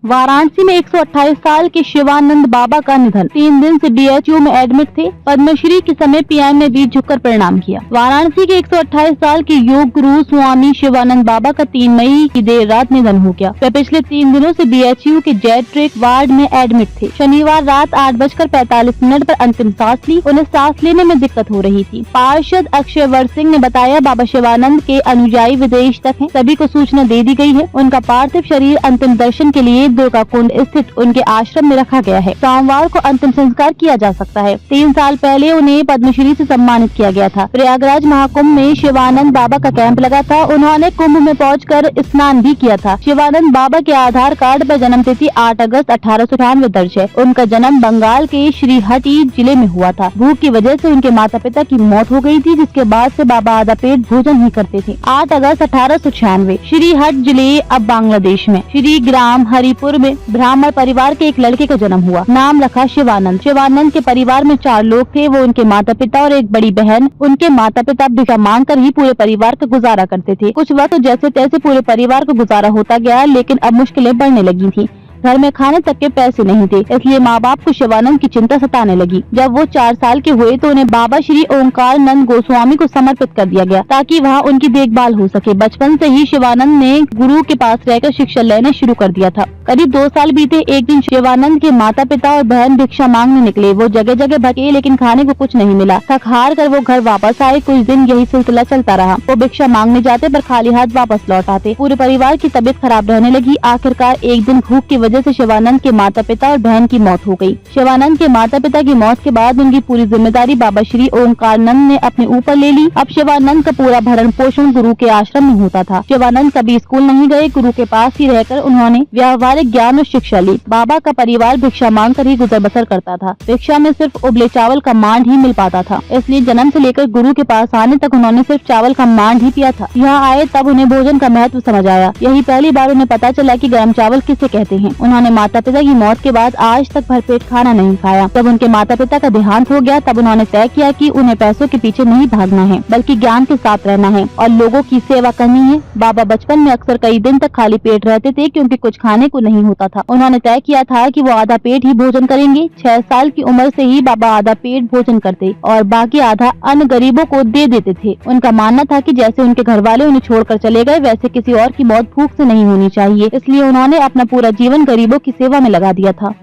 वाराणसी में 128 साल के शिवानंद बाबा का निधन। 3 दिन से बीएचयू में एडमिट थे। पद्मश्री के समय पीएम ने बीच झुककर प्रणाम किया। वाराणसी के 128 साल के योग गुरु स्वामी शिवानंद बाबा का 3 मई की देर रात निधन हो गया। वे पिछले 3 दिनों से बीएचयू के जेट्रिक वार्ड में एडमिट थे। शनिवार रात 8:45 पर अंतिम सांस ली। उन्हें सांस लेने में दिक्कत हो रही थी। पार्षद अक्षयवर सिंह ने बताया, बाबा शिवानंद के अनुयायी विदेश तक हैं। सभी को सूचना दे दी गई है। उनका पार्थिव शरीर अंतिम दर्शन के लिए दुर्गा कुंड स्थित उनके आश्रम में रखा गया है। सोमवार को अंतिम संस्कार किया जा सकता है। 3 साल पहले उन्हें पद्मश्री से सम्मानित किया गया था। प्रयागराज महाकुंभ में शिवानंद बाबा का कैंप लगा था। उन्होंने कुंभ में पहुंचकर स्नान भी किया था। शिवानंद बाबा के आधार कार्ड पर जन्म तिथि 8 अगस्त 1898 दर्ज है। उनका जन्म बंगाल के श्रीहट्टी जिले में हुआ था। भूख की वजह से उनके माता पिता की मौत हो गई थी, जिसके बाद से बाबा आधा पेट भोजन ही करते थे। 8 अगस्त 1896 श्रीहट्ट जिले अब बांग्लादेश में श्री ग्राम हरिपुर में ब्राह्मण परिवार के एक लड़के का जन्म हुआ। नाम रखा शिवानंद। शिवानंद के परिवार में 4 लोग थे। वो उनके माता पिता और एक बड़ी बहन। उनके माता पिता भिक्षा मांग कर ही पूरे परिवार का गुजारा करते थे। कुछ वक्त जैसे तैसे पूरे परिवार का गुजारा होता गया, लेकिन अब मुश्किलें बढ़ने लगी थी। घर में खाने तक के पैसे नहीं थे, इसलिए माँ बाप को शिवानंद की चिंता सताने लगी। जब वो 4 साल के हुए तो उन्हें बाबा श्री ओंकार नंद गोस्वामी को समर्पित कर दिया गया, ताकि वहाँ उनकी देखभाल हो सके। बचपन से ही शिवानंद ने गुरु के पास रहकर शिक्षा लेना शुरू कर दिया था। करीब 2 साल बीते। एक दिन शिवानंद के माता पिता और बहन भिक्षा मांगने निकले। वो जगह जगह भटके, लेकिन खाने को कुछ नहीं मिला। थक हार कर वो घर वापस आए। कुछ दिन यही सिलसिला चलता रहा। वो भिक्षा मांगने जाते पर खाली हाथ वापस लौट आते। पूरे परिवार की तबीयत खराब रहने लगी। आखिरकार एक दिन भूख की वजह से शिवानंद के माता पिता और बहन की मौत हो गई। शिवानंद के माता पिता की मौत के बाद उनकी पूरी जिम्मेदारी बाबा श्री ओंकारनंद ने अपने ऊपर ले ली। अब शिवानंद का पूरा भरण पोषण गुरु के आश्रम में होता था। शिवानंद कभी स्कूल नहीं गए। गुरु के पास ही रहकर उन्होंने व्यावहारिक ज्ञान और शिक्षा ली। बाबा का परिवार भिक्षा मांग कर ही गुजर बसर करता था। भिक्षा में सिर्फ उबले चावल का मांड ही मिल पाता था, इसलिए जन्म से लेकर गुरु के पास आने तक उन्होंने सिर्फ चावल का मांड ही पिया था। यहाँ आए तब उन्हें भोजन का महत्व समझ आया। यही पहली बार उन्हें पता चला कि गर्म चावल किसे कहते हैं। उन्होंने माता पिता की मौत के बाद आज तक भरपेट खाना नहीं खाया। जब उनके माता पिता का देहांत हो गया, तब उन्होंने तय किया कि उन्हें पैसों के पीछे नहीं भागना है, बल्कि ज्ञान के साथ रहना है और लोगों की सेवा करनी है। बाबा बचपन में अक्सर कई दिन तक खाली पेट रहते थे, क्योंकि कुछ खाने को नहीं होता था। उन्होंने तय किया था कि वो आधा पेट ही भोजन करेंगे। 6 साल की उम्र से ही बाबा आधा पेट भोजन करते और बाकी आधा अन्य गरीबों को दे देते थे। उनका मानना था कि जैसे उनके घर वाले उन्हें छोड़कर चले गए, वैसे किसी और की मौत भूख से नहीं होनी चाहिए। इसलिए उन्होंने अपना पूरा जीवन गरीबों की सेवा में लगा दिया था।